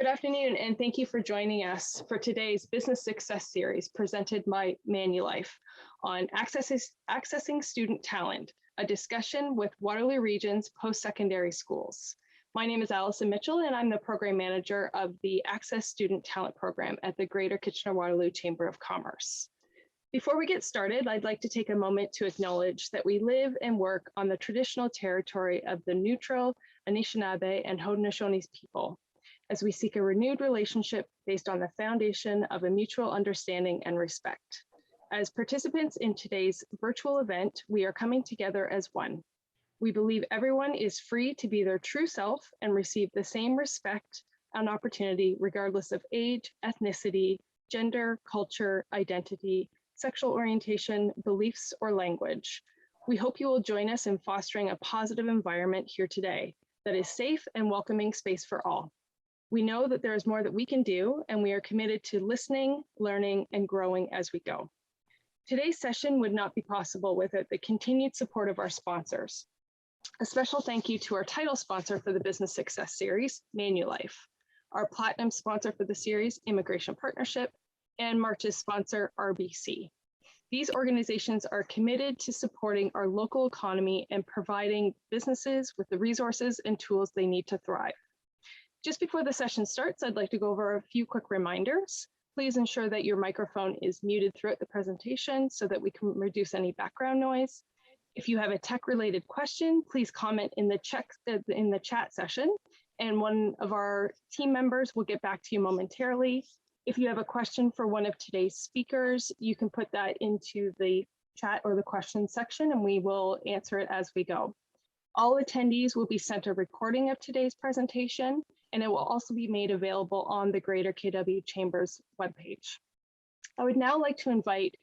Good afternoon, and thank you for joining us for today's Business Success Series presented by Manulife on accessing student talent, a discussion with Waterloo Region's post-secondary schools. My name is Allison Mitchell, and I'm the Program Manager of the Access Student Talent Program at the Greater Kitchener-Waterloo Chamber of Commerce. Before we get started, I'd like to take a moment to acknowledge that we live and work on the traditional territory of the Neutral, Anishinaabe, and Haudenosaunee people, as we seek a renewed relationship based on the foundation of a mutual understanding and respect. As participants in today's virtual event, we are coming together as one. We believe everyone is free to be their true self and receive the same respect and opportunity regardless of age, ethnicity, gender, culture, identity, sexual orientation, beliefs, or language. We hope you will join us in fostering a positive environment here today that is safe and welcoming space for all. We know that there is more that we can do, and we are committed to listening, learning, and growing as we go. Today's session would not be possible without the continued support of our sponsors. A special thank you to our title sponsor for the Business Success Series, Manulife, our platinum sponsor for the series, Immigration Partnership, and March's sponsor, RBC. These organizations are committed to supporting our local economy and providing businesses with the resources and tools they need to thrive. Just before the session starts, I'd like to go over a few quick reminders. Please ensure that your microphone is muted throughout the presentation so that we can reduce any background noise. If you have a tech-related question, please comment in the chat session, and one of our team members will get back to you momentarily. If you have a question for one of today's speakers, you can put that into the chat or the question section, and we will answer it as we go. All attendees will be sent a recording of today's presentation, and it will also be made available on the Greater KW Chamber's webpage. I would now like to invite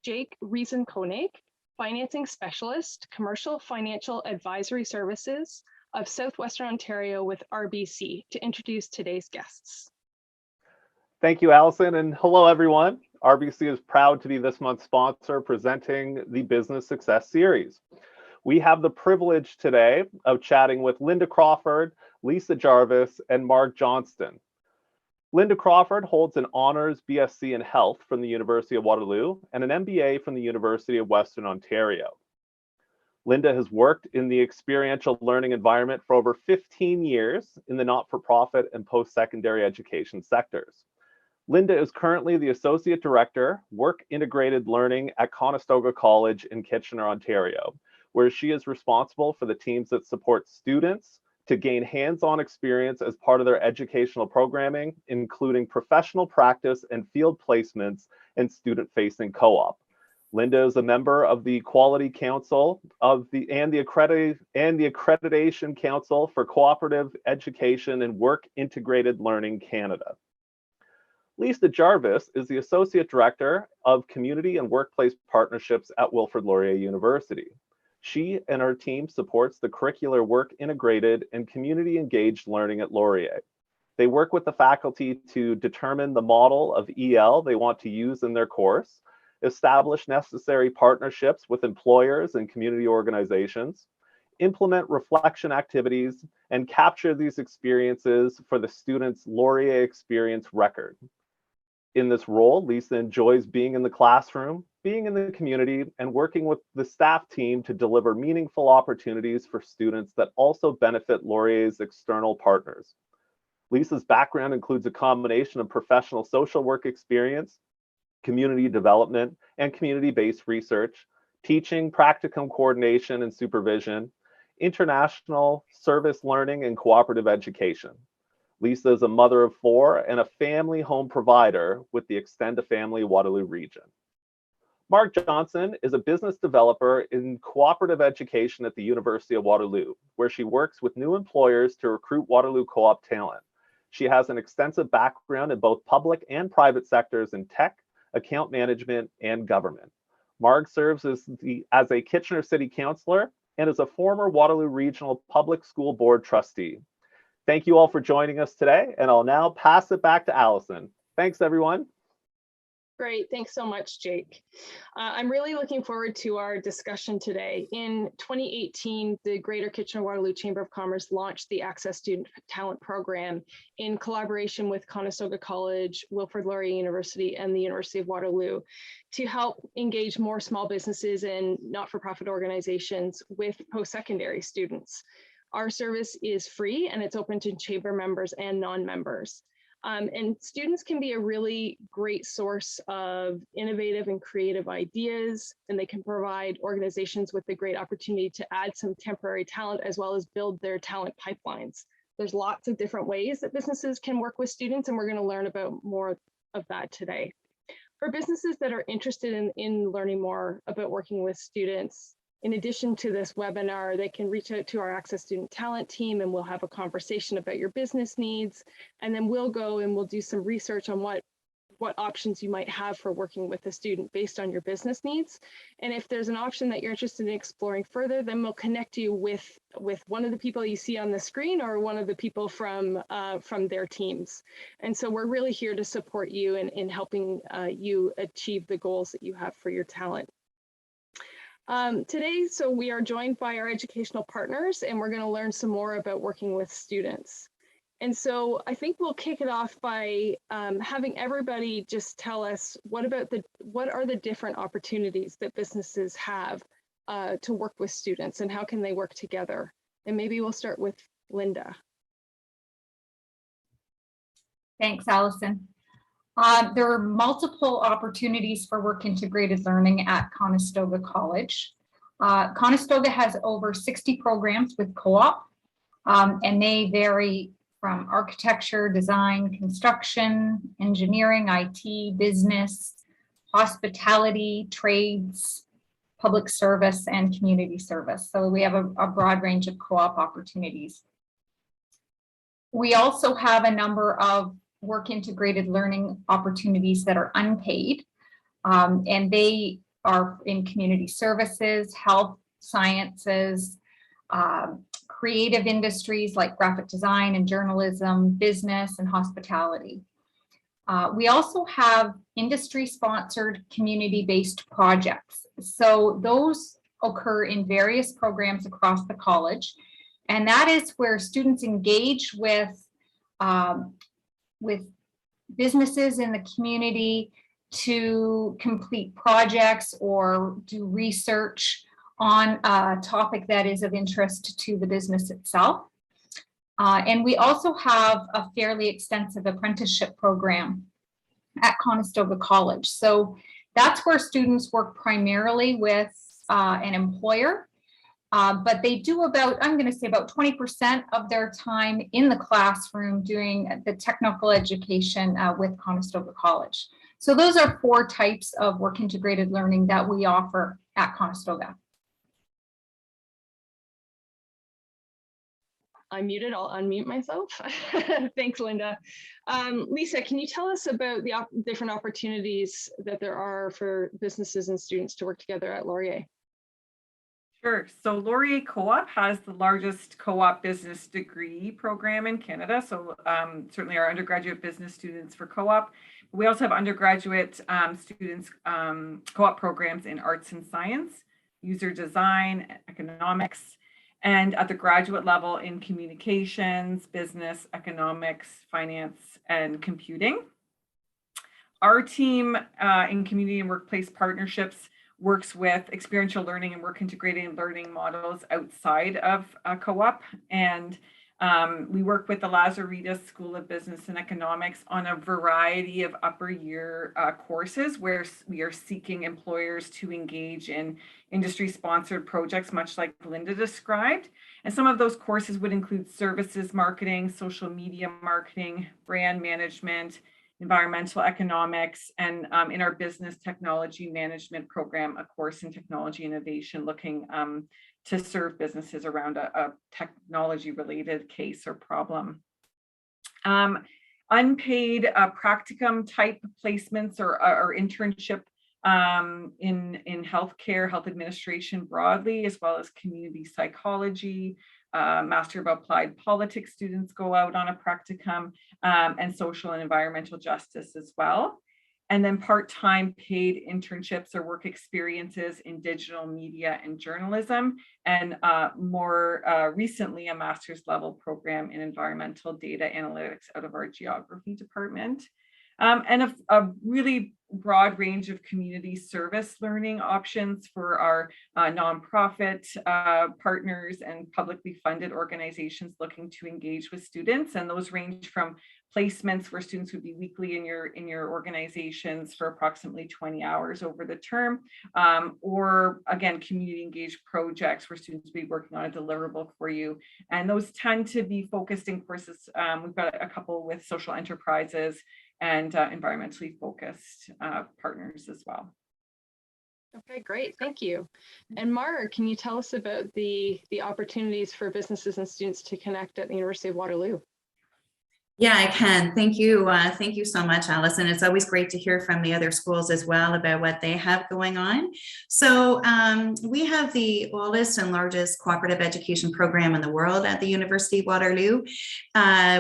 Jake Reason-Koenig, Financing Specialist, Commercial Financial Advisory Services of Southwestern Ontario with RBC, to introduce today's guests. Thank you, Allison, and hello, everyone. RBC is proud to be this month's sponsor presenting the Business Success Series. We have the privilege today of chatting with Linda Crawford, Lisa Jarvis, and Mark Johnston. Linda Crawford holds an honors BSc in Health from the University of Waterloo and an MBA from the University of Western Ontario. Linda has worked in the experiential learning environment for over 15 years in the not-for-profit and post-secondary education sectors. Linda is currently the Associate Director, Work Integrated Learning at Conestoga College in Kitchener, Ontario, where she is responsible for the teams that support students to gain hands-on experience as part of their educational programming, including professional practice and field placements and student-facing co-op. Linda is a member of the Quality Council and the Accreditation Council for Cooperative Education and Work Integrated Learning Canada. Lisa Jarvis is the Associate Director of Community and Workplace Partnerships at Wilfrid Laurier University. She and her team supports the curricular work integrated and community engaged learning at Laurier. They work with the faculty to determine the model of EL they want to use in their course, establish necessary partnerships with employers and community organizations, implement reflection activities, and capture these experiences for the students' Laurier Experience record. In this role, Lisa enjoys being in the classroom, being in the community, and working with the staff team to deliver meaningful opportunities for students that also benefit Laurier's external partners. Lisa's background includes a combination of professional social work experience, community development, and community-based research, teaching, practicum coordination and supervision, international service learning, and cooperative education. Lisa is a mother of 4 and a family home provider with the Extend a Family Waterloo region. Mark Johnson is a business developer in cooperative education at the University of Waterloo, where she works with new employers to recruit Waterloo co-op talent. She has an extensive background in both public and private sectors in tech, account management, and government. Mark serves as a Kitchener City Councillor and is a former Waterloo Regional Public School Board trustee. Thank you all for joining us today, and I'll now pass it back to Allison. Thanks, everyone. Great, thanks so much, Jake. I'm really looking forward to our discussion today. In 2018, the Greater Kitchener-Waterloo Chamber of Commerce launched the Access Student Talent Program in collaboration with Conestoga College, Wilfrid Laurier University, and the University of Waterloo to help engage more small businesses and not-for-profit organizations with post-secondary students. Our service is free and it's open to chamber members and non-members. And students can be a really great source of innovative and creative ideas, and they can provide organizations with a great opportunity to add some temporary talent as well as build their talent pipelines. There's lots of different ways that businesses can work with students, and we're going to learn about more of that today. For businesses that are interested in learning more about working with students, in addition to this webinar, they can reach out to our Access Student Talent team and we'll have a conversation about your business needs. And then we'll go and we'll do some research on what options you might have for working with a student based on your business needs. And if there's an option that you're interested in exploring further, then we'll connect you with one of the people you see on the screen or one of the people from their teams. And so we're really here to support you in helping you achieve the goals that you have for your talent. Today, so we are joined by our educational partners and we're going to learn some more about working with students. And so I think we'll kick it off by having everybody just tell us what are the different opportunities that businesses have to work with students and how can they work together? And maybe we'll start with Linda. Thanks, Allison. There are multiple opportunities for work integrated learning at Conestoga College. Conestoga has over 60 programs with co-op, and they vary from architecture, design, construction, engineering, IT, business, hospitality, trades, public service, and community service. So we have a broad range of co-op opportunities. We also have a number of work integrated learning opportunities that are unpaid, and they are in community services, health sciences, creative industries like graphic design and journalism, business and hospitality. We also have industry sponsored community-based projects. So those occur in various programs across the college, and that is where students engage with businesses in the community to complete projects or do research on a topic that is of interest to the business itself. And we also have a fairly extensive apprenticeship program at Conestoga College. So that's where students work primarily with an employer. But they do about, I'm going to say about 20% of their time in the classroom doing the technical education with Conestoga College. So those are 4 types of work integrated learning that we offer at Conestoga. I'm muted, I'll unmute myself. Thanks, Linda. Lisa, can you tell us about the different opportunities that there are for businesses and students to work together at Laurier? Sure. So Laurier Co-op has the largest co-op business degree program in Canada. So certainly our undergraduate business students for co-op. We also have undergraduate students co-op programs in arts and science, user design, economics, and at the graduate level in communications, business, economics, finance, and computing. Our team in community and workplace partnerships works with experiential learning and work integrated learning models outside of co-op. And we work with the Lazaridis School of Business and Economics on a variety of upper year courses where we are seeking employers to engage in industry sponsored projects, much like Linda described. And some of those courses would include services marketing, social media marketing, brand management, environmental economics, and in our business technology management program, a course in technology innovation looking to serve businesses around a technology related case or problem. Unpaid practicum type placements or internship in healthcare, health administration broadly, as well as community psychology. Master of Applied Politics students go out on a practicum, and social and environmental justice as well. and then part-time paid internships or work experiences in digital media and journalism, and more recently, a master's level program in environmental data analytics out of our geography department. And a really broad range of community service learning options for our nonprofit partners and publicly funded organizations looking to engage with students. And those range from placements where students would be weekly in your organizations for approximately 20 hours over the term, or again, community engaged projects where students will be working on a deliverable for you. And those tend to be focused in courses. We've got a couple with social enterprises and environmentally focused partners as well. Okay, great, thank you. And Mara, can you tell us about the opportunities for businesses and students to connect at the University of Waterloo? Yeah, I can. Thank you. Thank you so much, Allison. It's always great to hear from the other schools as well about what they have going on. So we have the oldest and largest cooperative education program in the world at the University of Waterloo.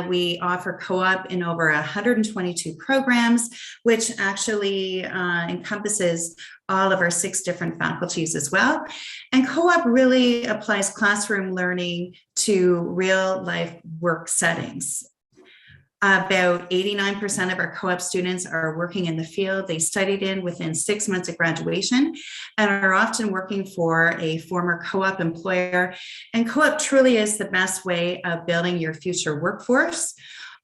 We offer co-op in over 122 programs, which actually encompasses all of our 6 different faculties as well. And co-op really applies classroom learning to real life work settings. About 89% of our co-op students are working in the field they studied in within 6 months of graduation and are often working for a former co-op employer. And co-op truly is the best way of building your future workforce.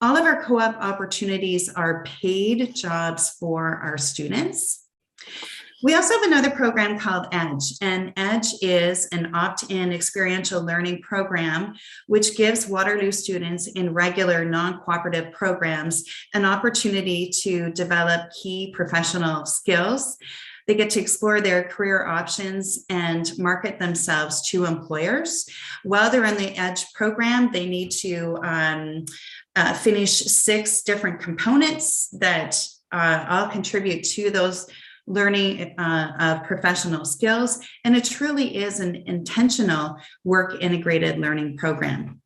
All of our co-op opportunities are paid jobs for our students. We also have another program called EDGE, and EDGE is an opt-in experiential learning program which gives Waterloo students in regular non-cooperative programs an opportunity to develop key professional skills. They get to explore their career options and market themselves to employers. While they're in the EDGE program, they need to finish 6 different components that all contribute to those learning of professional skills, and it truly is an intentional work integrated learning program.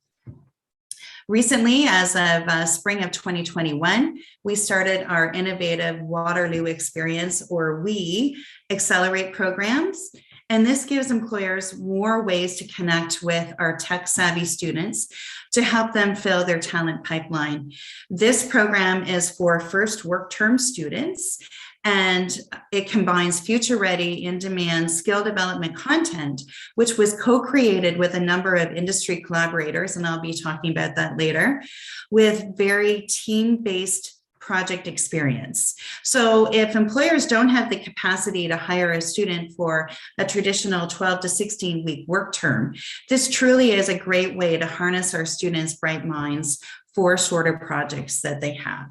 Recently, as of spring of 2021, we started our innovative Waterloo Experience, or WE, Accelerate programs. And this gives employers more ways to connect with our tech savvy students to help them fill their talent pipeline. This program is for first work term students, and it combines future-ready, in-demand skill development content, which was co-created with a number of industry collaborators, and I'll be talking about that later, with very team-based project experience. So if employers don't have the capacity to hire a student for a traditional 12 to 16 week work term, this truly is a great way to harness our students' bright minds for shorter projects that they have.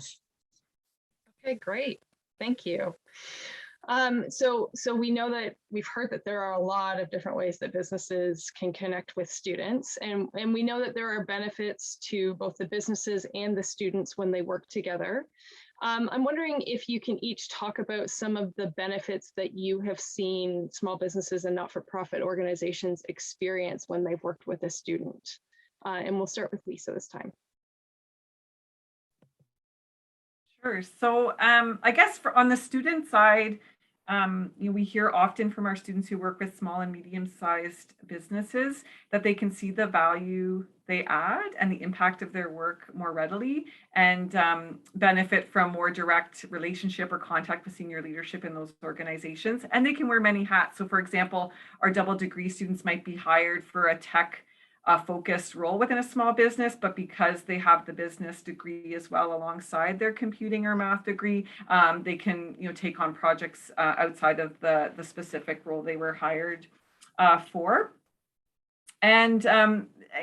Okay, great. Thank you. So we know that we've heard that there are a lot of different ways that businesses can connect with students, and we know that there are benefits to both the businesses and the students when they work together. I'm wondering if you can each talk about some of the benefits that you have seen small businesses and not-for-profit organizations experience when they've worked with a student. And we'll start with Lisa this time. Sure. So I guess on the student side, we hear often from our students who work with small and medium-sized businesses that they can see the value they add and the impact of their work more readily, and benefit from more direct relationship or contact with senior leadership in those organizations. And they can wear many hats. So for example, our double degree students might be hired for a tech focused role within a small business, but because they have the business degree as well alongside their computing or math degree, they can take on projects outside of the specific role they were hired for. And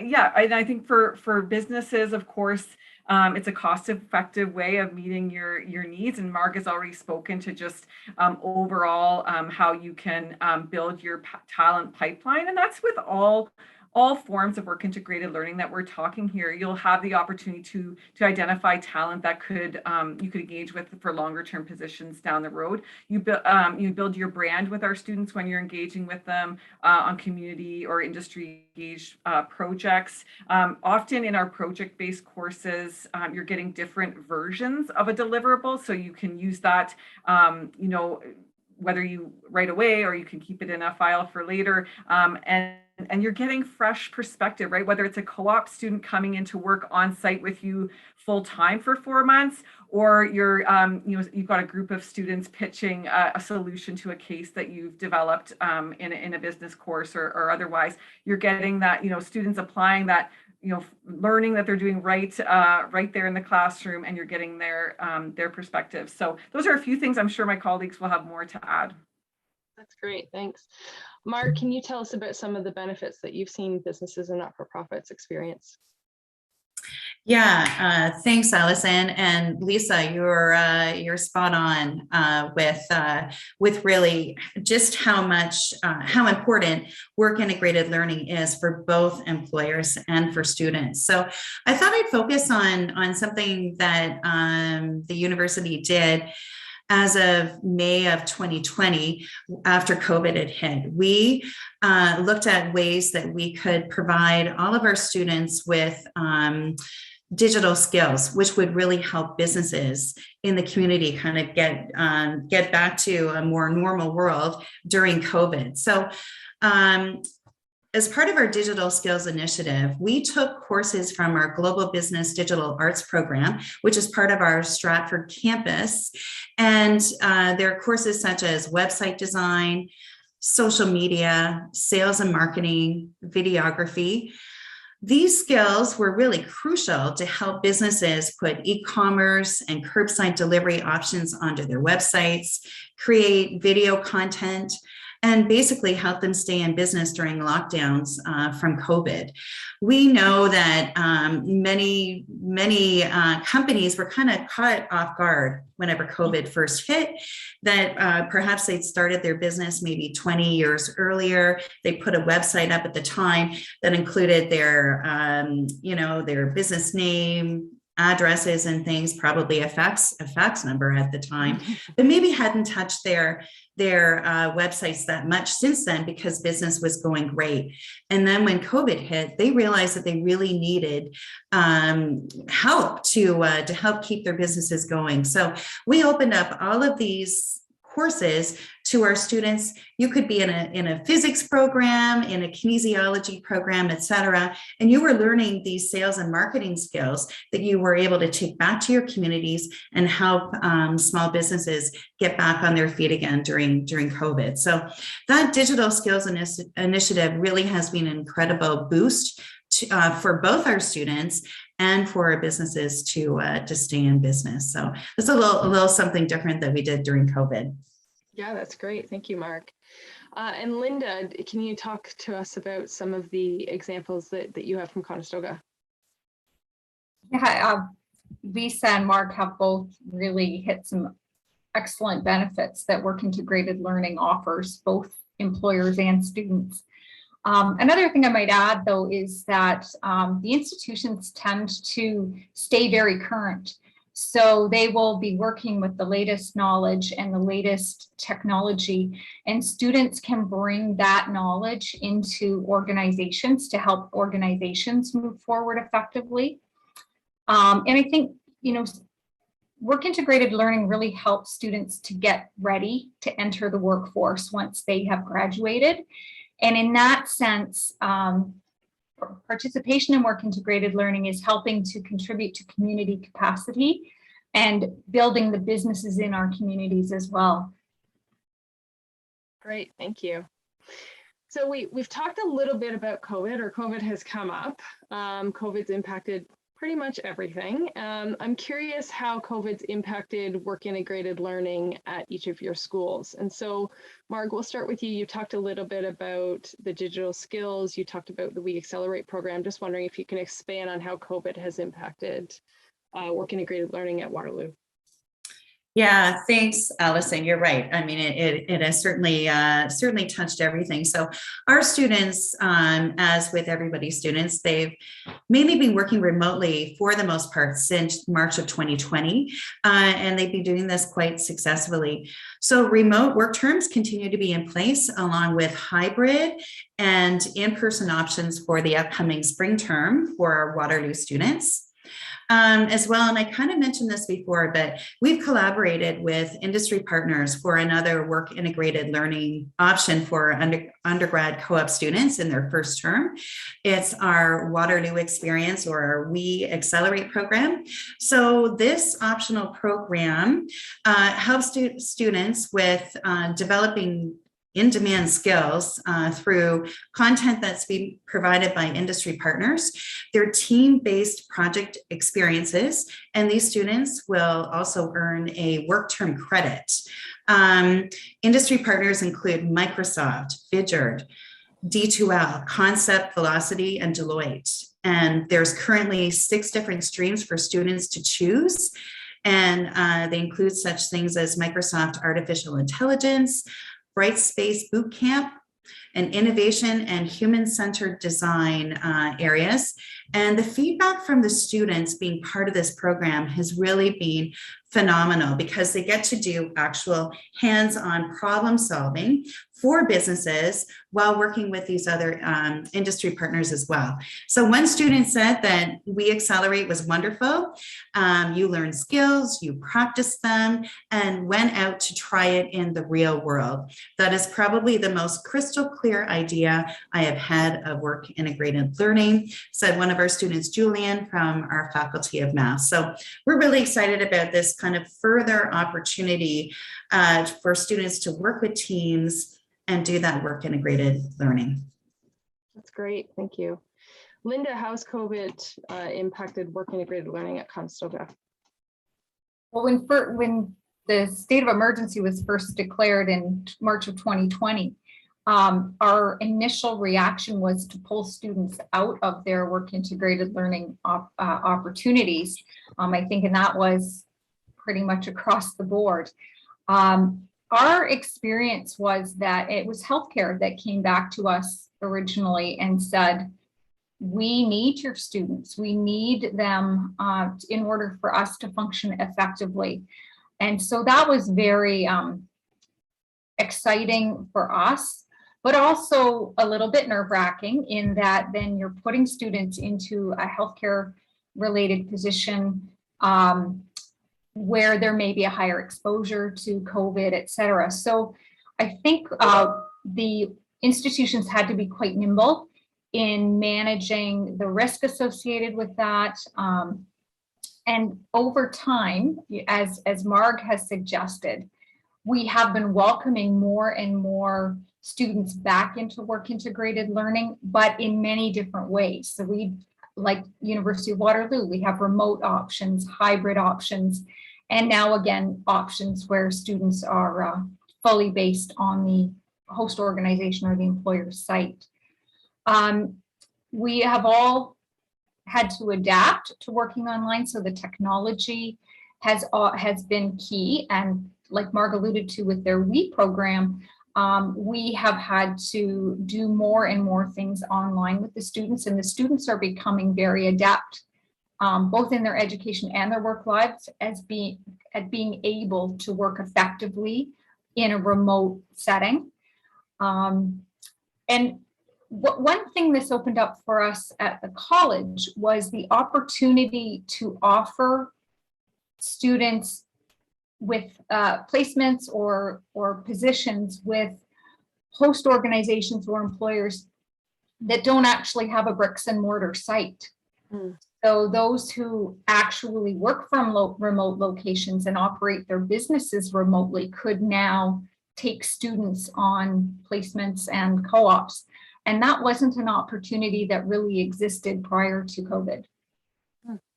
yeah, I think for businesses, of course, it's a cost-effective way of meeting your needs. And Mark has already spoken to just overall how you can build your talent pipeline, and that's with all all forms of work integrated learning that we're talking here, you'll have the opportunity to identify talent that could you could engage with for longer term positions down the road. You build your brand with our students when you're engaging with them on community or industry engaged projects. Often in our project-based courses, you're getting different versions of a deliverable, so you can use that, you know, whether you right away or you can keep it in a file for later, and you're getting fresh perspective, right? Whether it's a co-op student coming into work on site with you full time for 4 months, or you're, you know, you've got a group of students pitching a solution to a case that you've developed in a business course or otherwise. You're getting that, you know, students applying that, you know, learning that they're doing right there in the classroom, and you're getting their perspective. So those are a few things. I'm sure my colleagues will have more to add. That's great, thanks. Mark, can you tell us about some of the benefits that you've seen businesses and not-for-profits experience? Yeah, thanks, Allison and Lisa. You're spot on with really just how important work integrated learning is for both employers and for students. So I thought I'd focus on something that the university did as of May of 2020, after COVID had hit. We looked at ways that we could provide all of our students with digital skills, which would really help businesses in the community kind of get back to a more normal world during COVID. So as part of our digital skills initiative, we took courses from our Global Business Digital Arts program, which is part of our Stratford campus. And there are courses such as website design, social media, sales and marketing, videography. These skills were really crucial to help businesses put e-commerce and curbside delivery options onto their websites, create video content, and basically help them stay in business during lockdowns from COVID. We know that many companies were kind of caught off guard whenever COVID first hit, that perhaps they'd started their business maybe 20 years earlier. They put a website up at the time that included their, their business name, addresses and things, probably a fax number at the time, but maybe hadn't touched their websites that much since then because business was going great. And then when COVID hit, they realized that they really needed help to help keep their businesses going. So we opened up all of these courses to our students. You could be in a physics program, in a kinesiology program, et cetera, and you were learning these sales and marketing skills that you were able to take back to your communities and help small businesses get back on their feet again during COVID. So that digital skills initiative really has been an incredible boost for both our students and for our businesses to stay in business. So it's a little something different that we did during COVID. Yeah, that's great. Thank you, Mark. And Linda, can you talk to us about some of the examples that you have from Conestoga? Yeah, Lisa and Mark have both really hit some excellent benefits that work integrated learning offers both employers and students. Another thing I might add, though, is that the institutions tend to stay very current. So they will be working with the latest knowledge and the latest technology, and students can bring that knowledge into organizations to help organizations move forward effectively. And I think, work integrated learning really helps students to get ready to enter the workforce once they have graduated. And in that sense, participation in work integrated learning is helping to contribute to community capacity and building the businesses in our communities as well. Great, thank you. So we've talked a little bit about COVID, or COVID has come up. COVID's impacted pretty much everything. I'm curious how COVID's impacted work integrated learning at each of your schools. And so, Mark, we'll start with you. You talked a little bit about the digital skills. You talked about the We Accelerate program. Just wondering if you can expand on how COVID has impacted work integrated learning at Waterloo. Yeah, thanks, Allison. You're right. I mean, it has certainly touched everything. So our students, as with everybody's students, they've mainly been working remotely for the most part since March of 2020, and they've been doing this quite successfully. So remote work terms continue to be in place along with hybrid and in-person options for the upcoming spring term for our Waterloo students. As well. And I kind of mentioned this before, but we've collaborated with industry partners for another work integrated learning option for undergrad co-op students in their first term. It's our Waterloo Experience, or our We Accelerate program. So this optional program helps students with developing in-demand skills through content that's being provided by industry partners. They're team-based project experiences, and these students will also earn a work term credit. Industry partners include Microsoft, Vidyard, D2L, Concept, Velocity, and Deloitte. And there's currently 6 different streams for students to choose. And they include such things as Microsoft Artificial Intelligence, Brightspace Bootcamp, and innovation and human-centered design areas. And the feedback from the students being part of this program has really been phenomenal because they get to do actual hands-on problem solving for businesses while working with these other industry partners as well. So one student said that We Accelerate was wonderful. You learn skills, you practice them, and went out to try it in the real world. That is probably the most crystal clear idea I have had of work integrated learning, said one of our students, Julian, from our Faculty of Math. So we're really excited about this kind of further opportunity for students to work with teams and do that work integrated learning. That's great. Thank you. Linda, how's COVID impacted work integrated learning at Conestoga? Well, when the state of emergency was first declared in March of 2020, our initial reaction was to pull students out of their work integrated learning opportunities. I think, and that was pretty much across the board. Our experience was that it was healthcare that came back to us originally and said, we need your students. We need them in order for us to function effectively. And so that was very exciting for us, but also a little bit nerve-wracking in that then you're putting students into a healthcare related position where there may be a higher exposure to COVID, et cetera. So I think the institutions had to be quite nimble in managing the risk associated with that. And over time, as Marg has suggested, we have been welcoming more and more students back into work integrated learning, but in many different ways. So we, like University of Waterloo, we have remote options, hybrid options, and now again, options where students are fully based on the host organization or the employer's site. We have all had to adapt to working online, so the technology has been key. And like Marg alluded to with their We program, we have had to do more and more things online with the students, and the students are becoming very adept, both in their education and their work lives, at being able to work effectively in a remote setting. And one thing this opened up for us at the college was the opportunity to offer students with placements or positions with host organizations or employers that don't actually have a bricks and mortar site. So those who actually work from remote locations and operate their businesses remotely could now take students on placements and co-ops. And that wasn't an opportunity that really existed prior to COVID.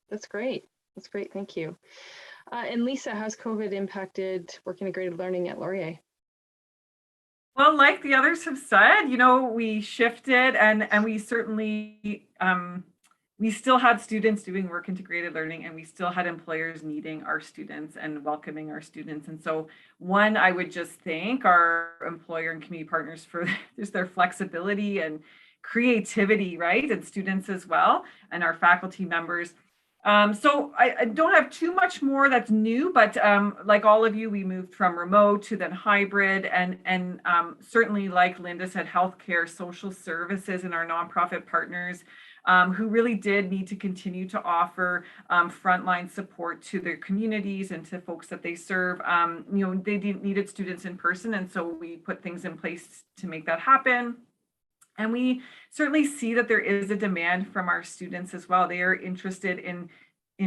That's great. That's great. Thank you. And Lisa, how's COVID impacted work integrated learning at Laurier? Well, like the others have said, we shifted and we certainly we still had students doing work integrated learning, and we still had employers needing our students and welcoming our students. And so one, I would just thank our employer and community partners for just their flexibility and creativity, right? And students as well, and our faculty members. So I don't have too much more that's new, but like all of you, we moved from remote to then hybrid, and certainly, like Linda said, healthcare, social services, and our nonprofit partners who really did need to continue to offer frontline support to their communities and to folks that they serve. They needed students in person, and so we put things in place to make that happen. And we certainly see that there is a demand from our students as well. They are interested in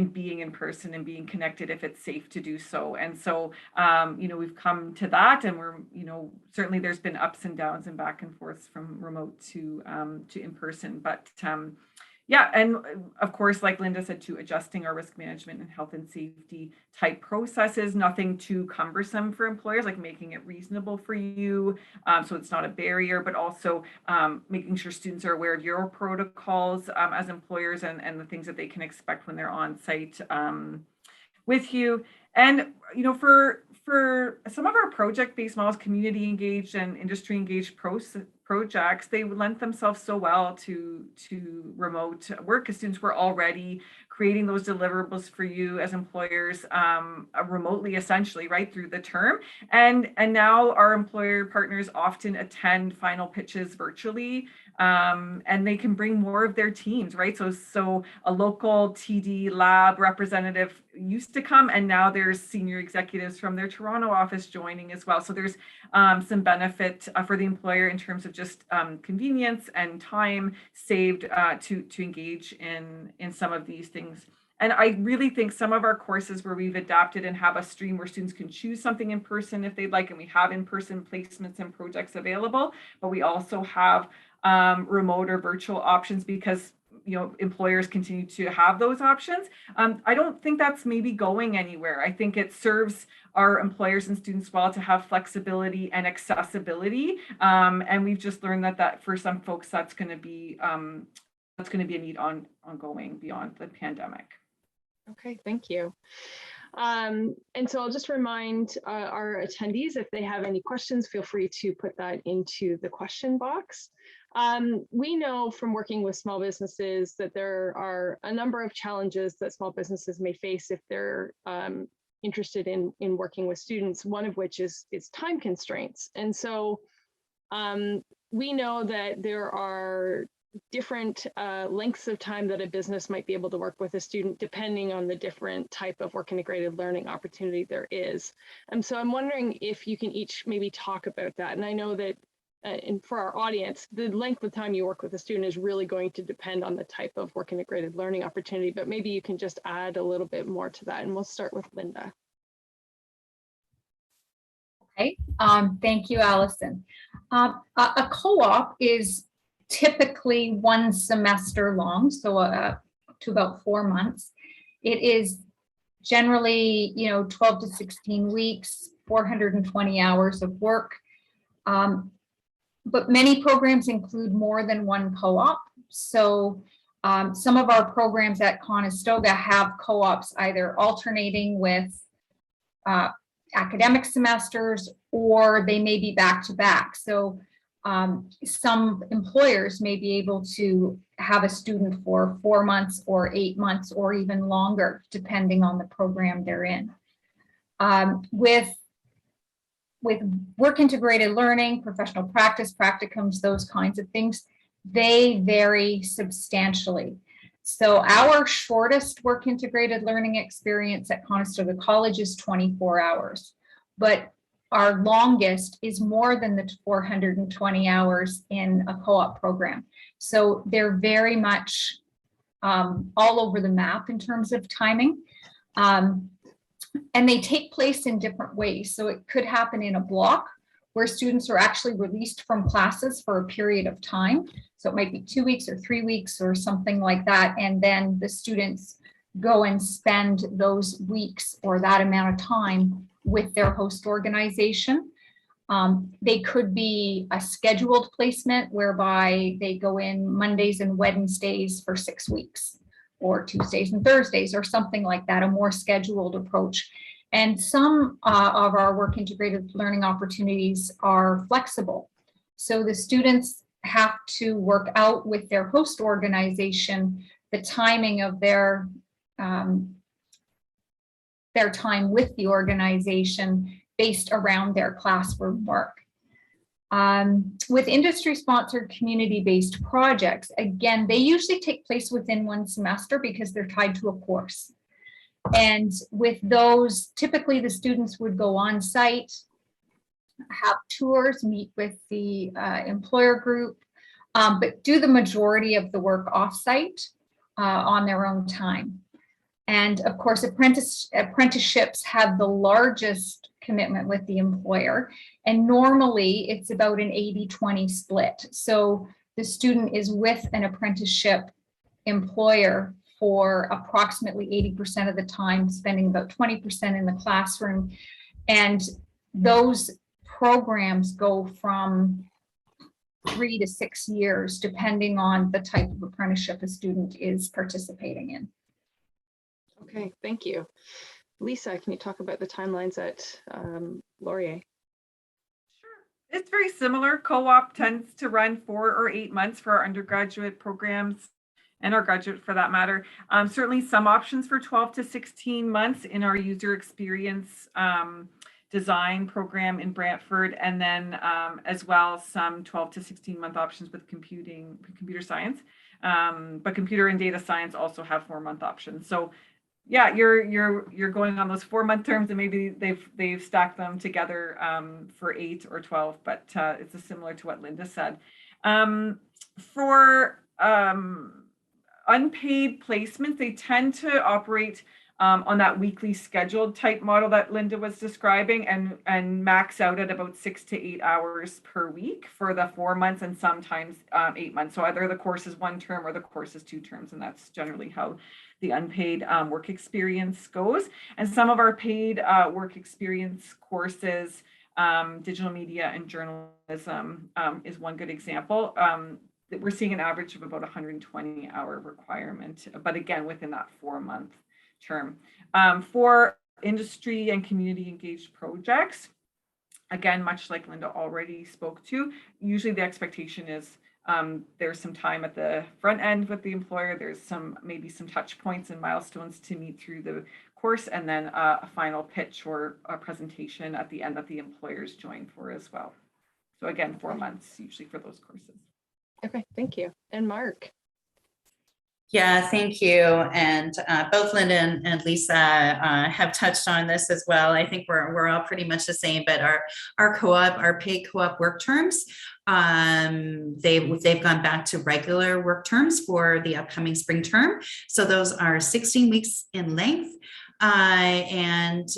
being in person and being connected if it's safe to do so. And so, we've come to that, and we're, certainly there's been ups and downs and back and forth from remote to in person. But yeah, and of course, like Linda said, too, adjusting our risk management and health and safety type processes, nothing too cumbersome for employers, like making it reasonable for you, so it's not a barrier, but also making sure students are aware of your protocols as employers and the things that they can expect when they're on site with you. And, for some of our project-based models, community engaged and industry engaged projects, they lent themselves so well to remote work, because students were already creating those deliverables for you as employers remotely, essentially, right through the term. And now our employer partners often attend final pitches virtually, and they can bring more of their teams, right? So a local TD lab representative used to come, and now there's senior executives from their Toronto office joining as well. So there's some benefit for the employer in terms of just convenience and time saved to engage in some of these things. And I really think some of our courses where we've adapted and have a stream where students can choose something in person if they'd like, and we have in-person placements and projects available, but we also have remote or virtual options because employers continue to have those options. I don't think that's maybe going anywhere. I think it serves our employers and students well to have flexibility and accessibility. And we've just learned that for some folks, that's going to be a need ongoing beyond the pandemic. Okay, thank you. And so I'll just remind our attendees, if they have any questions, feel free to put that into the question box. We know from working with small businesses that there are a number of challenges that small businesses may face if they're interested in working with students, one of which is time constraints. And so we know that there are different lengths of time that a business might be able to work with a student depending on the different type of work integrated learning opportunity there is. And so I'm wondering if you can each maybe talk about that. And I know that and for our audience, the length of time you work with a student is really going to depend on the type of work integrated learning opportunity, but maybe you can just add a little bit more to that. And we'll start with Linda. Okay, thank you, Allison. A co-op is typically 1 semester long, so to about 4 months. It is generally, 12 to 16 weeks, 420 hours of work. But many programs include more than 1 co-op. So some of our programs at Conestoga have co-ops either alternating with academic semesters, or they may be back to back. So some employers may be able to have a student for 4 months or 8 months or even longer, depending on the program they're in. With work integrated learning, professional practice, practicums, those kinds of things, they vary substantially. So our shortest work integrated learning experience at Conestoga College is 24 hours, but our longest is more than the 420 hours in a co-op program. So they're very much all over the map in terms of timing. And they take place in different ways. So it could happen in a block where students are actually released from classes for a period of time. So it might be 2 weeks or 3 weeks or something like that. And then the students go and spend those weeks or that amount of time with their host organization. They could be a scheduled placement whereby they go in Mondays and Wednesdays for 6 weeks. or Tuesdays and Thursdays or something like that, a more scheduled approach. And some of our work integrated learning opportunities are flexible. So the students have to work out with their host organization the timing of their time with the organization based around their classroom work. With industry-sponsored community-based projects, again, they usually take place within one semester because they're tied to a course. And with those, typically the students would go on site, have tours, meet with the employer group, but do the majority of the work off-site on their own time. And of course, apprenticeships have the largest commitment with the employer. And normally it's about an 80-20 split. So the student is with an apprenticeship employer for approximately 80% of the time, spending about 20% in the classroom. And those programs go from 3 to 6 years, depending on the type of apprenticeship a student is participating in. Okay, thank you. Lisa, can you talk about the timelines at Laurier? Sure. It's very similar. Co-op tends to run 4 or 8 months for our undergraduate programs and our graduate for that matter. Certainly some options for 12 to 16 months in our user experience design program in Brantford, and then as well some 12 to 16 month options with computer science, but computer and data science also have 4-month options. So yeah, you're going on those 4-month terms, and maybe they've stacked them together for 8 or 12, but it's similar to what Linda said. For unpaid placements, they tend to operate on that weekly scheduled type model that Linda was describing, and max out at about 6 to 8 hours per week for the 4 months, and sometimes 8 months. So either the course is 1 term or the course is 2 terms, and that's generally how the unpaid work experience goes. And some of our paid work experience courses, digital media and journalism is one good example. We're seeing an average of about 120-hour requirement, but again, within that 4-month term. For industry and community engaged projects, again, much like Linda already spoke to, usually the expectation is there's some time at the front end with the employer, there's maybe some touch points and milestones to meet through the course, and then a final pitch or a presentation at the end that the employers join for as well. So again, 4 months usually for those courses. Okay, thank you. And Mark? Yeah, thank you. And both Linda and Lisa have touched on this as well. I think we're all pretty much the same, but our co-op, our paid co-op work terms, they've gone back to regular work terms for the upcoming spring term. So those are 16 weeks in length, and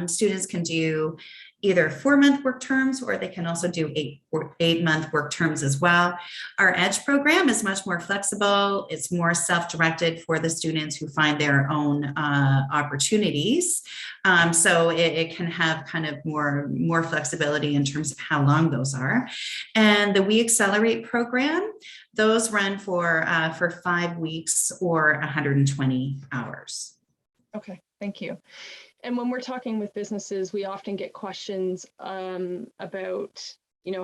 students can do either 4-month work terms, or they can also do 8-month work terms as well. Our EDGE program is much more flexible. It's more self-directed for the students who find their own opportunities. So it can have kind of more flexibility in terms of how long those are. And the We Accelerate program, those run for 5 weeks or 120 hours. Okay, thank you. And when we're talking with businesses, we often get questions about,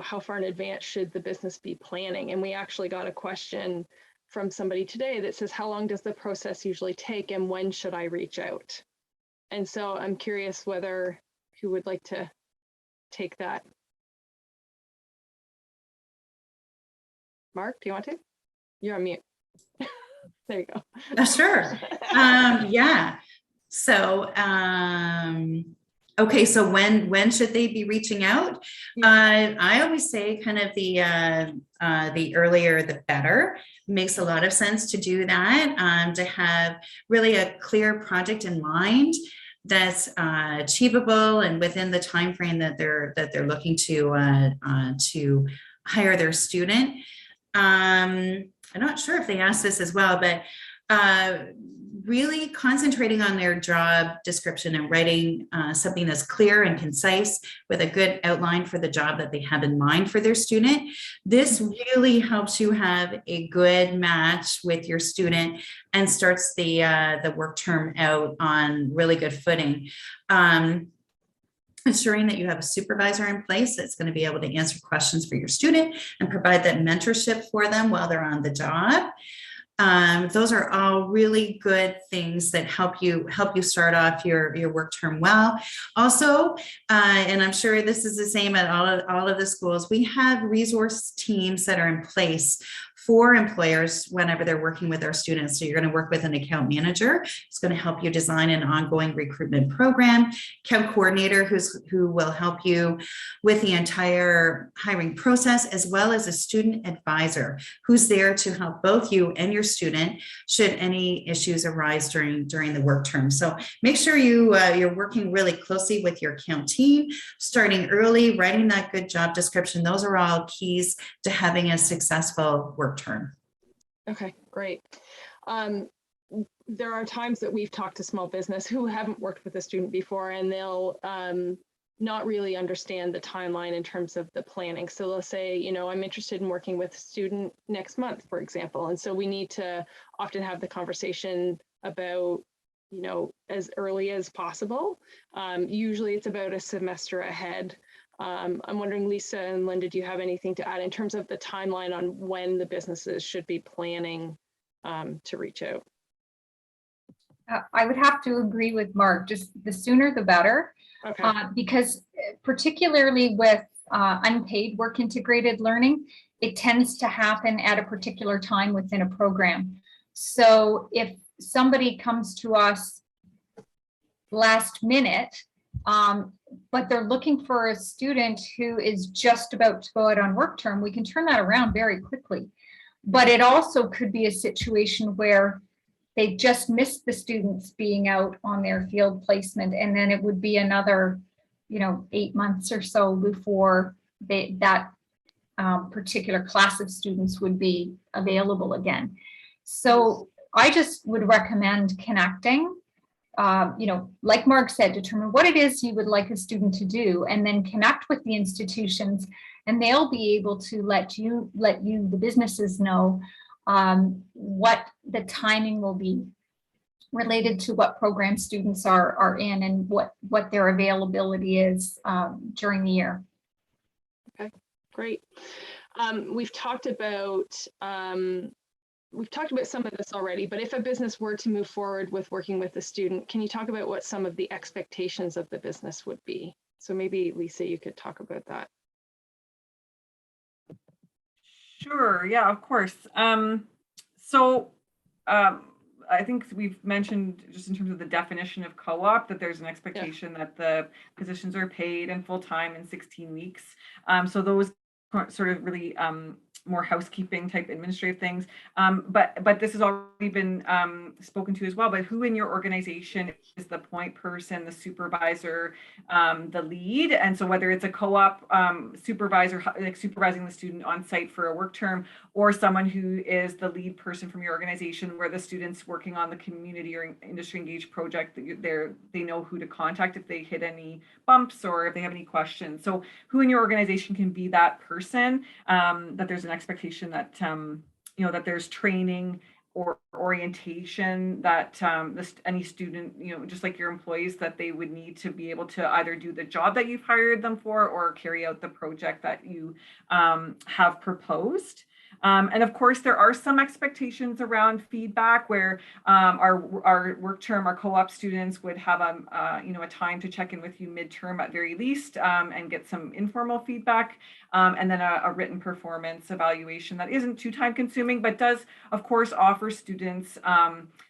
how far in advance should the business be planning? And we actually got a question from somebody today that says, how long does the process usually take, and when should I reach out? And so I'm curious who would like to take that. Mark, do you want to? You're on mute. There you go. Sure. Yeah. So, okay. So when should they be reaching out? I always say kind of the earlier, the better. Makes a lot of sense to do that, to have really a clear project in mind that's achievable and within the time frame that they're looking to hire their student. I'm not sure if they asked this as well, but really concentrating on their job description and writing something that's clear and concise with a good outline for the job that they have in mind for their student. This really helps you have a good match with your student and starts the work term out on really good footing. Ensuring that you have a supervisor in place that's going to be able to answer questions for your student and provide that mentorship for them while they're on the job. Those are all really good things that help you start off your work term well. Also, and I'm sure this is the same at all of the schools, we have resource teams that are in place for employers whenever they're working with our students. So you're going to work with an account manager who's going to help you design an ongoing recruitment program, account coordinator who will help you with the entire hiring process, as well as a student advisor who's there to help both you and your student should any issues arise during the work term. So make sure you're working really closely with your account team, starting early, writing that good job description. Those are all keys to having a successful work term. Okay, great. There are times that we've talked to small business who haven't worked with a student before, and they'll not really understand the timeline in terms of the planning. So they'll say, you know, I'm interested in working with a student next month, for example. And so we need to often have the conversation about, you know, as early as possible. Usually it's about a semester ahead. I'm wondering, Lisa and Linda, do you have anything to add in terms of the timeline on when the businesses should be planning to reach out? I would have to agree with Mark, just the sooner the better. Okay. Because particularly with unpaid work integrated learning, it tends to happen at a particular time within a program. So if somebody comes to us last minute, but they're looking for a student who is just about to go out on work term, we can turn that around very quickly. But it also could be a situation where they just missed the students being out on their field placement, and then it would be another, you know, 8 months or so before that particular class of students would be available again. So I just would recommend connecting. You know, like Mark said, determine what it is you would like a student to do, and then connect with the institutions, and they'll be able to let you, the businesses, know what the timing will be related to what program students are in and what their availability is during the year. Okay, great. We've talked about some of this already, but if a business were to move forward with working with a student, can you talk about what some of the expectations of the business would be? So maybe Lisa, you could talk about that. Sure, yeah, of course. I think we've mentioned just in terms of the definition of co-op that there's an expectation that the positions are paid and full-time in 16 weeks. So those sort of really more housekeeping type administrative things. But this has already been spoken to as well, but who in your organization is the point person, the supervisor, the lead? And so whether it's a co-op supervisor, like supervising the student on site for a work term, or someone who is the lead person from your organization where the student's working on the community or industry engaged project, they know who to contact if they hit any bumps or if they have any questions. So who in your organization can be that person, that there's an expectation that you know, that there's training or orientation that any student, you know, just like your employees, that they would need to be able to either do the job that you've hired them for or carry out the project that you have proposed. And of course, there are some expectations around feedback where our work term, our co-op students would have a time to check in with you midterm at very least, and get some informal feedback, and then a written performance evaluation that isn't too time consuming, but does of course offer students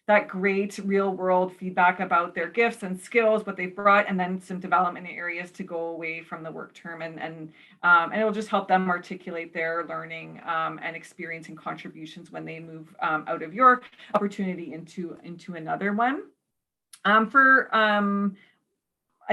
that great real world feedback about their gifts and skills, what they've brought, and then some development areas to go away from the work term, and it'll just help them articulate their learning and experience and contributions when they move out of your opportunity into another one. I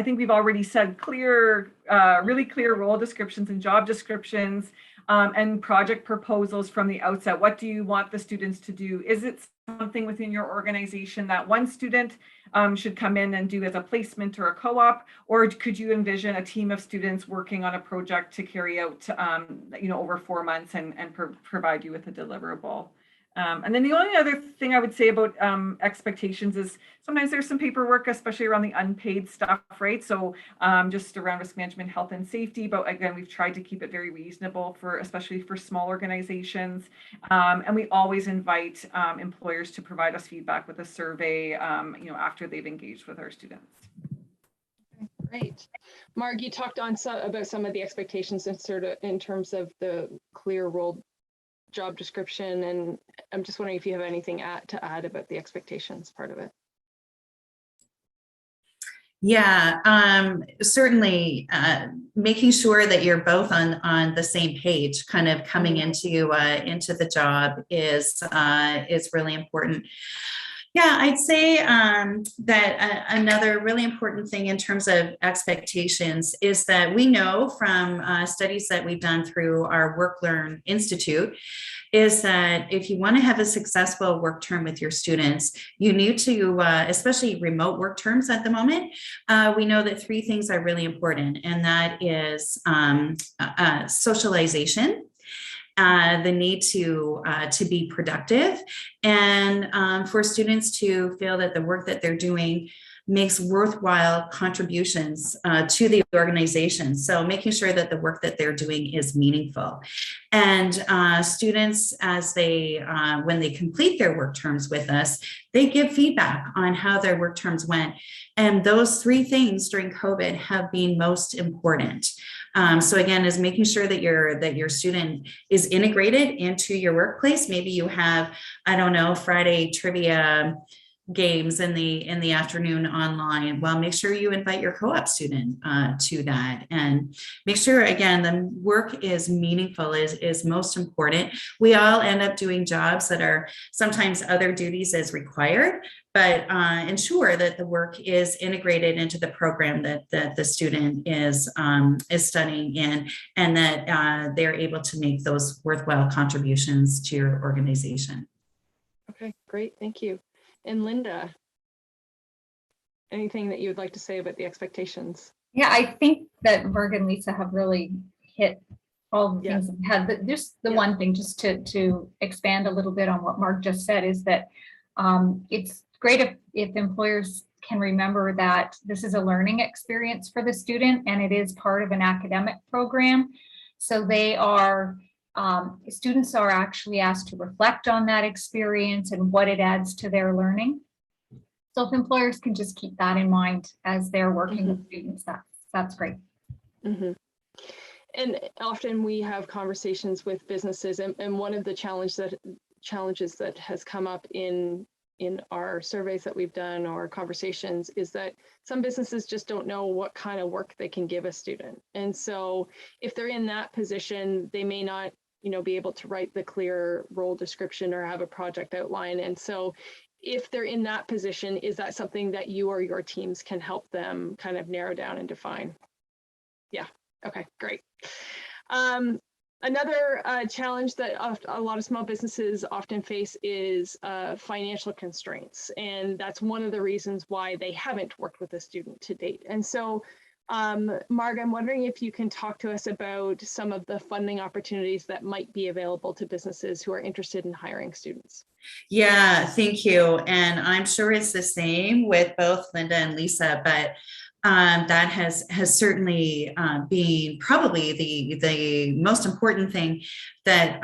think we've already said really clear role descriptions and job descriptions. and project proposals from the outset. What do you want the students to do? Is it something within your organization that one student should come in and do as a placement or a co-op, or could you envision a team of students working on a project to carry out, over 4 months and provide you with a deliverable? And then the only other thing I would say about expectations is sometimes there's some paperwork, especially around the unpaid stuff, right? So just around risk management, health and safety. But again, we've tried to keep it very reasonable especially for small organizations. And we always invite employers to provide us feedback with a survey, after they've engaged with our students. Great. Marg, you talked on about some of the expectations in terms of the clear role job description, and I'm just wondering if you have anything to add about the expectations part of it. Yeah, certainly making sure that you're both on the same page, kind of coming into the job is really important. Yeah, I'd say that another really important thing in terms of expectations is that we know from studies that we've done through our WorkLearn Institute is that if you want to have a successful work term with your students, you need to, especially remote work terms at the moment, we know that 3 things are really important, and that is socialization, the need to be productive, and for students to feel that the work that they're doing makes worthwhile contributions to the organization. So making sure that the work that they're doing is meaningful. And students, as when they complete their work terms with us, they give feedback on how their work terms went. And those 3 things during COVID have been most important. So again, is making sure that your student is integrated into your workplace. Maybe you have, I don't know, Friday trivia games in the afternoon online. Well, make sure you invite your co-op student to that, and make sure, again, the work is meaningful is most important. We all end up doing jobs that are sometimes other duties as required, but ensure that the work is integrated into the program that the student is studying in, and that they're able to make those worthwhile contributions to your organization. Okay, great, thank you. And Linda, anything that you would like to say about the expectations? Yeah, I think that Marg and Lisa have really hit all the things that we had. But just the one thing, just to expand a little bit on what Marg just said, is that it's great if employers can remember that this is a learning experience for the student, and it is part of an academic program. So students are actually asked to reflect on that experience and what it adds to their learning. So if employers can just keep that in mind as they're working with students, that's great. And often we have conversations with businesses, and one of the challenges that has come up in our surveys that we've done or conversations is that some businesses just don't know what kind of work they can give a student. And so if they're in that position, they may not be able to write the clear role description or have a project outline. And so if they're in that position, is that something that you or your teams can help them kind of narrow down and define? Yeah, okay, great. Another challenge that a lot of small businesses often face is financial constraints. And that's one of the reasons why they haven't worked with a student to date. And so Marg, I'm wondering if you can talk to us about some of the funding opportunities that might be available to businesses who are interested in hiring students. Yeah, thank you. And I'm sure it's the same with both Linda and Lisa, but that has certainly been probably the most important thing that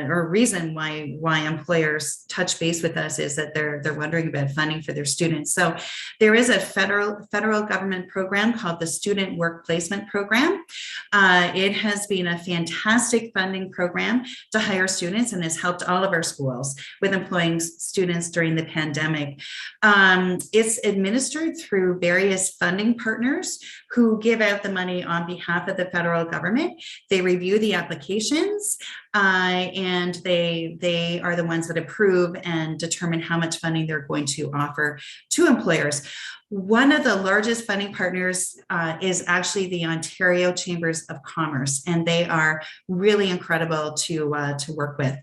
or reason why employers touch base with us is that they're wondering about funding for their students. So there is a federal government program called the Student Work Placement Program. It has been a fantastic funding program to hire students and has helped all of our schools with employing students during the pandemic. It's administered through various funding partners who give out the money on behalf of the federal government. They review the applications. and they are the ones that approve and determine how much funding they're going to offer to employers. One of the largest funding partners is actually the Ontario Chambers of Commerce, and they are really incredible to work with.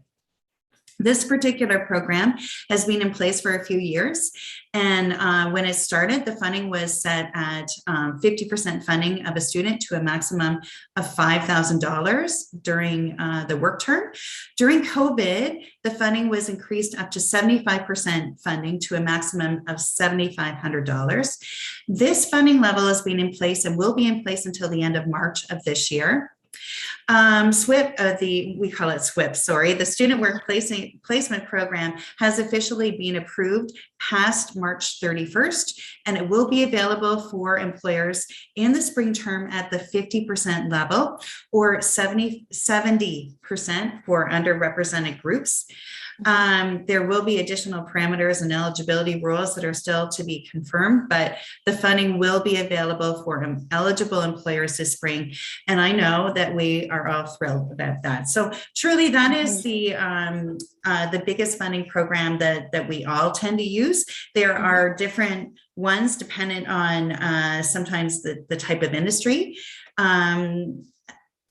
This particular program has been in place for a few years, and when it started, the funding was set at 50% funding of a student to a maximum of $5,000 during the work term. During COVID, the funding was increased up to 75% funding to a maximum of $7,500. This funding level has been in place and will be in place until the end of March of this year. SWIP, we call it SWIP, sorry, the Student Work Placement Program has officially been approved past March 31st, and it will be available for employers in the spring term at the 50% level or 70% for underrepresented groups. There will be additional parameters and eligibility rules that are still to be confirmed, but the funding will be available for eligible employers this spring. And I know that we are all thrilled about that. So truly that is the biggest funding program that we all tend to use. There are different ones dependent on sometimes the type of industry.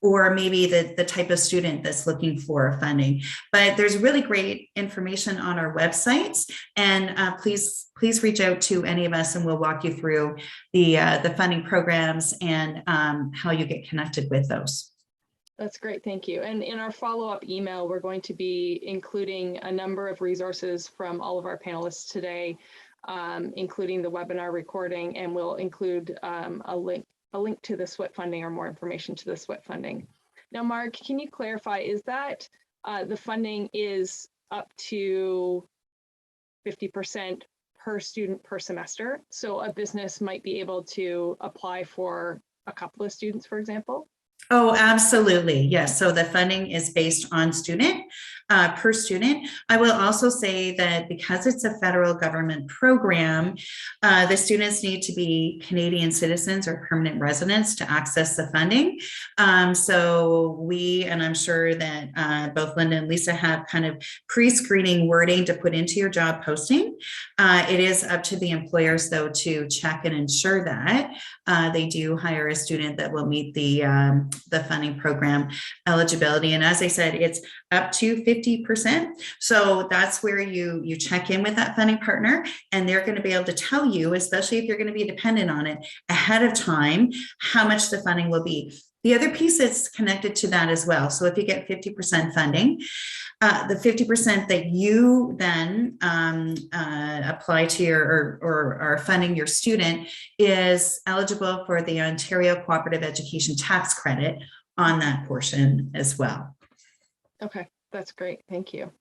Or maybe the type of student that's looking for funding. But there's really great information on our websites, and please reach out to any of us and we'll walk you through the funding programs and how you get connected with those. That's great, thank you. And in our follow-up email, we're going to be including a number of resources from all of our panelists today, including the webinar recording, and we'll include a link to the SWIP funding or more information to the SWIP funding. Now, Mark, can you clarify, is that the funding is up to 50% per student per semester? So a business might be able to apply for a couple of students, for example? Oh, absolutely. Yes. So the funding is based on student per student. I will also say that because it's a federal government program, the students need to be Canadian citizens or permanent residents to access the funding. So we, and I'm sure that both Linda and Lisa have kind of pre-screening wording to put into your job posting. It is up to the employers though to check and ensure that they do hire a student that will meet the funding program eligibility. And as I said, it's up to 50%. So that's where you check in with that funding partner, and they're going to be able to tell you, especially if you're going to be dependent on it ahead of time, how much the funding will be. The other piece that's connected to that as well. So if you get 50% funding, the 50% that you then apply to your or are funding your student is eligible for the Ontario Cooperative Education Tax Credit on that portion as well. Okay, that's great. Thank you.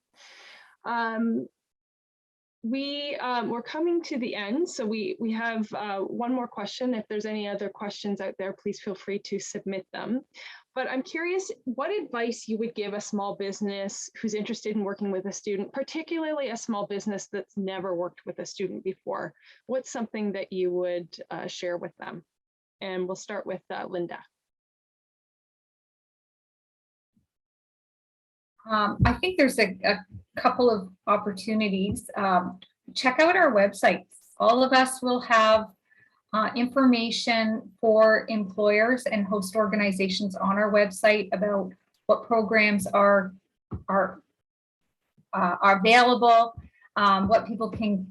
We're coming to the end, so we have one more question. If there's any other questions out there, please feel free to submit them. But I'm curious what advice you would give a small business who's interested in working with a student, particularly a small business that's never worked with a student before. What's something that you would share with them? And we'll start with Linda. I think there's a couple of opportunities. Check out our websites. All of us will have information for employers and host organizations on our website about what programs are available, what people can,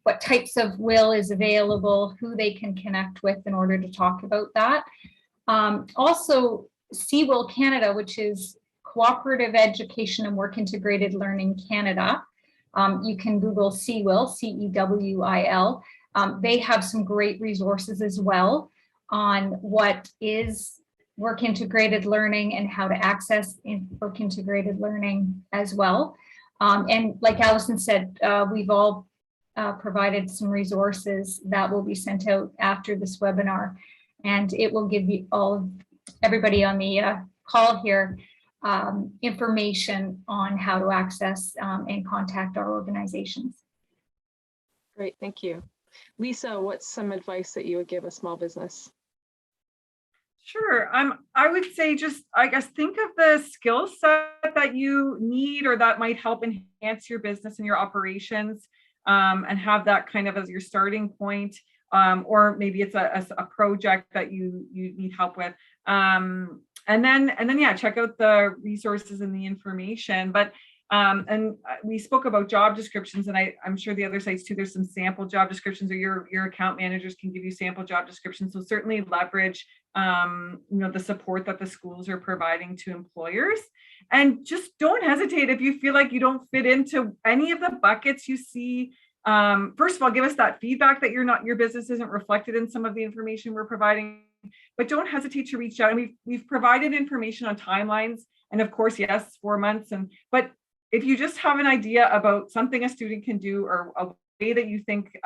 what types of will is available, who they can connect with in order to talk about that. Also, CWIL Canada, which is Cooperative Education and Work Integrated Learning Canada. You can Google CWIL, CEWIL. They have some great resources as well on what is work integrated learning and how to access work integrated learning as well. And like Allison said, we've all provided some resources that will be sent out after this webinar, and it will give you everybody on the call here information on how to access and contact our organizations. Great, thank you. Lisa, what's some advice that you would give a small business? Sure. I would say just, I guess, think of the skill set that you need or that might help enhance your business and your operations, and have that kind of as your starting point. Or maybe it's a project that you need help with. And then, yeah, check out the resources and the information. But and we spoke about job descriptions, and I'm sure the other sites too, there's some sample job descriptions, or your account managers can give you sample job descriptions. So certainly leverage the support that the schools are providing to employers. And just don't hesitate if you feel like you don't fit into any of the buckets you see. First of all, give us that feedback that your business isn't reflected in some of the information we're providing, but don't hesitate to reach out. And we've provided information on timelines, and of course, yes, 4 months. But if you just have an idea about something a student can do, or a way that you think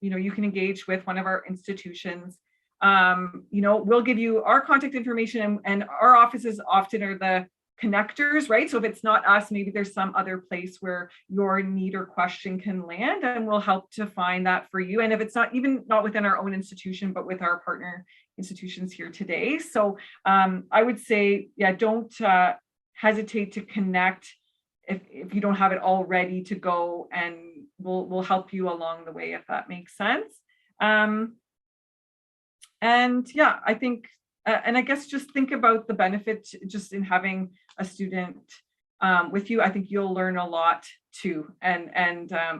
you can engage with one of our institutions, we'll give you our contact information, and our offices often are the connectors, right? So if it's not us, maybe there's some other place where your need or question can land, and we'll help to find that for you. And if it's not within our own institution, but with our partner institutions here today. So I would say, yeah, don't hesitate to connect if you don't have it all ready to go, and we'll help you along the way, if that makes sense. And yeah, I think, and I guess just think about the benefit just in having a student with you. I think you'll learn a lot too, and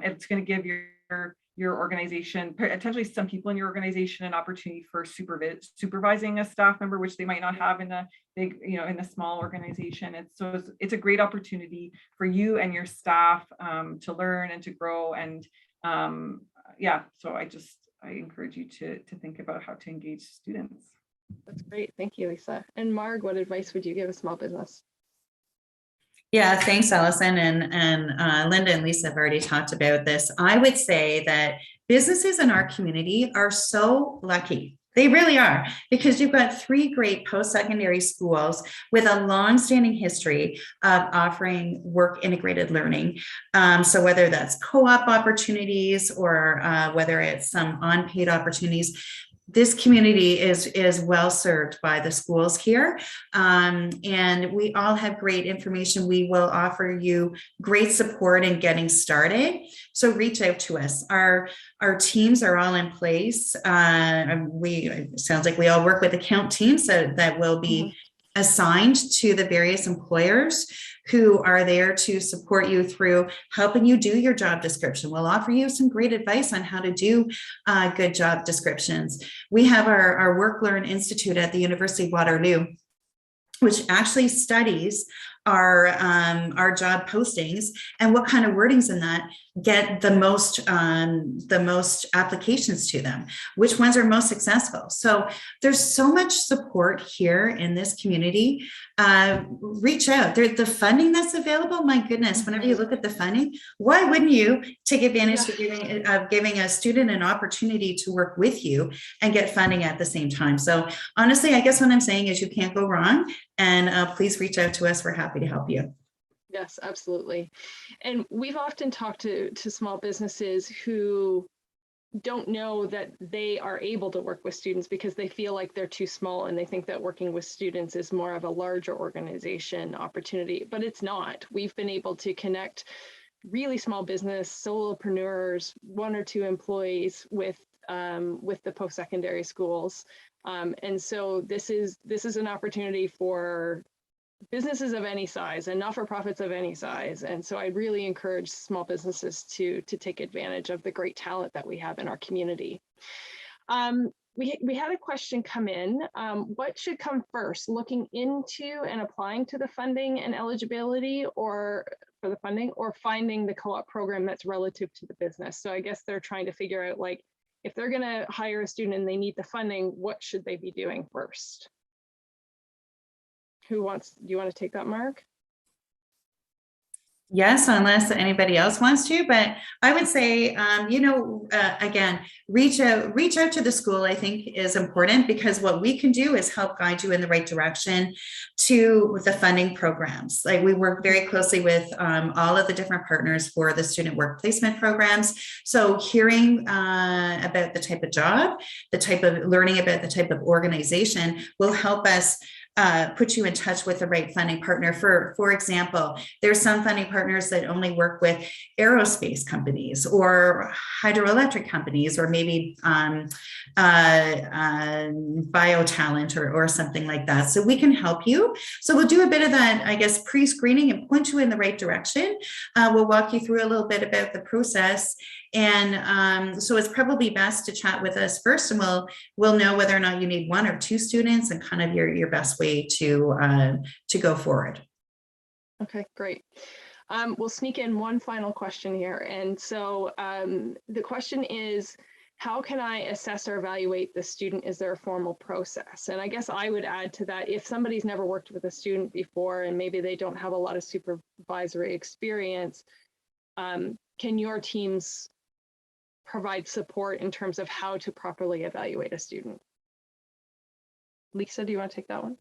it's going to give your organization, potentially some people in your organization, an opportunity for supervising a staff member, which they might not have in a big, in a small organization. It's a great opportunity for you and your staff to learn and to grow. And yeah, so I encourage you to think about how to engage students. That's great. Thank you, Lisa. And Marg, what advice would you give a small business? Yeah, thanks, Allison. And Linda and Lisa have already talked about this. I would say that businesses in our community are so lucky. They really are, because you've got 3 great post-secondary schools with a long-standing history of offering work integrated learning. So whether that's co-op opportunities or whether it's some unpaid opportunities, this community is well served by the schools here, and we all have great information. We will offer you great support in getting started. So reach out to us. Our teams are all in place. It sounds like we all work with account teams that will be assigned to the various employers who are there to support you through helping you do your job description. We'll offer you some great advice on how to do good job descriptions. We have our Work Learn Institute at the University of Waterloo, which actually studies our job postings and what kind of wordings in that get the most applications to them, which ones are most successful. So there's so much support here in this community. Reach out. The funding that's available, my goodness, whenever you look at the funding, why wouldn't you take advantage of giving a student an opportunity to work with you and get funding at the same time? So honestly, I guess what I'm saying is you can't go wrong, and please reach out to us. We're happy to help you. Yes, absolutely. And we've often talked to small businesses who don't know that they are able to work with students because they feel like they're too small, and they think that working with students is more of a larger organization opportunity, but it's not. We've been able to connect really small business solopreneurs, 1 or 2 employees with the post-secondary schools. And so this is an opportunity for businesses of any size and not-for-profits of any size. And so I really encourage small businesses to take advantage of the great talent that we have in our community. We had a question come in. What should come first, looking into and applying to the funding and eligibility for the funding, or finding the co-op program that's relative to the business? So I guess they're trying to figure out, like, if they're going to hire a student and they need the funding, what should they be doing first? Do you want to take that, Mark? Yes, unless anybody else wants to, but I would say, again, reach out to the school, I think is important, because what we can do is help guide you in the right direction to the funding programs. Like, we work very closely with all of the different partners for the student work placement programs. So hearing about the type of job, learning about the type of organization will help us put you in touch with the right funding partner. For example, there's some funding partners that only work with aerospace companies or hydroelectric companies, or maybe biotalent or something like that. So we can help you. So we'll do a bit of that, I guess, pre-screening and point you in the right direction. We'll walk you through a little bit about the process. And so it's probably best to chat with us first, and we'll know whether or not you need 1 or 2 students and kind of your best way to go forward. Okay, great. We'll sneak in one final question here. And so the question is, how can I assess or evaluate the student? Is there a formal process? And I guess I would add to that, if somebody's never worked with a student before and maybe they don't have a lot of supervisory experience, can your teams provide support in terms of how to properly evaluate a student? Lisa, do you want to take that one?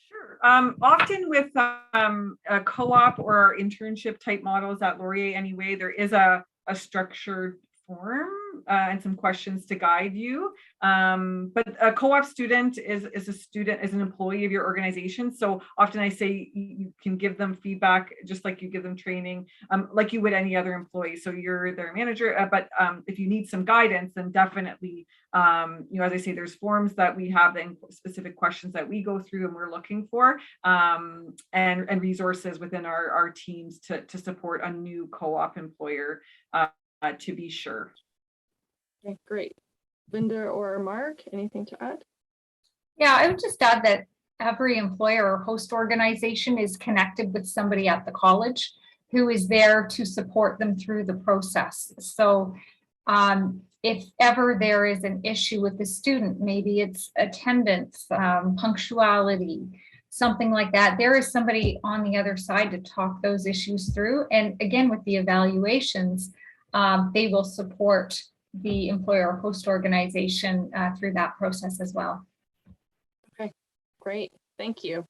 Sure. Often with a co-op or internship type models at Laurier anyway, there is a structured form and some questions to guide you. But a co-op student is an employee of your organization. So often I say you can give them feedback just like you give them training, like you would any other employee. So you're their manager, but if you need some guidance, then definitely, as I say, there's forms that we have, and specific questions that we go through and we're looking for, and resources within our teams to support a new co-op employer, to be sure. Okay, great. Linda or Mark, anything to add? Yeah, I would just add that every employer or host organization is connected with somebody at the college who is there to support them through the process. So if ever there is an issue with the student, maybe it's attendance, punctuality, something like that, there is somebody on the other side to talk those issues through. And again, with the evaluations, they will support the employer or host organization through that process as well. Okay, great. Thank you.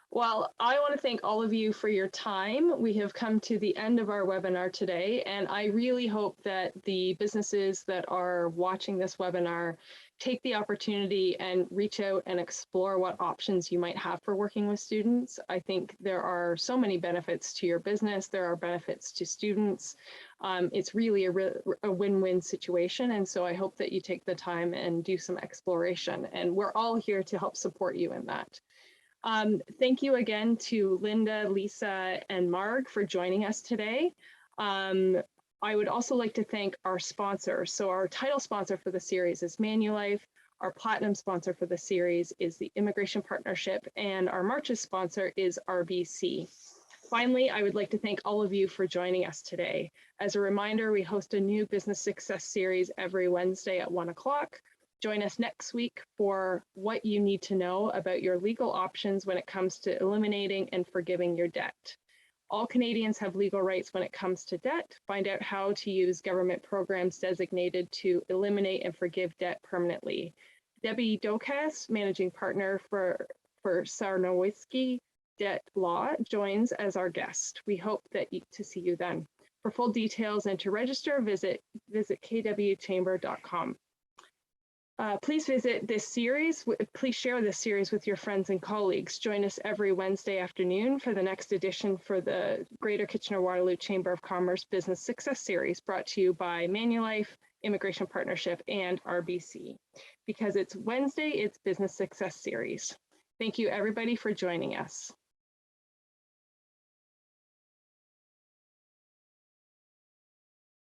Well, I want to thank all of you for your time. We have come to the end of our webinar today, and I really hope that the businesses that are watching this webinar take the opportunity and reach out and explore what options you might have for working with students. I think there are so many benefits to your business. There are benefits to students. It's really a win-win situation. And so I hope that you take the time and do some exploration. And we're all here to help support you in that. Thank you again to Linda, Lisa, and Marg for joining us today. I would also like to thank our sponsors. So our title sponsor for the series is Manulife. Our platinum sponsor for the series is the Immigration Partnership, and our Marches sponsor is RBC. Finally, I would like to thank all of you for joining us today. As a reminder, we host a new business success series every Wednesday at 1 o'clock. Join us next week for what you need to know about your legal options when it comes to eliminating and forgiving your debt. All Canadians have legal rights when it comes to debt. Find out how to use government programs designated to eliminate and forgive debt permanently. Debbie Dokas, managing partner for Sarnowitzki Debt Law, joins as our guest. We hope to see you then. For full details and to register, visit kwchamber.com. Please visit this series. Please share this series with your friends and colleagues. Join us every Wednesday afternoon for the next edition for the Greater Kitchener-Waterloo Chamber of Commerce Business Success Series, brought to you by Manulife, Immigration Partnership, and RBC. Because it's Wednesday, it's Business Success Series. Thank you, everybody, for joining us.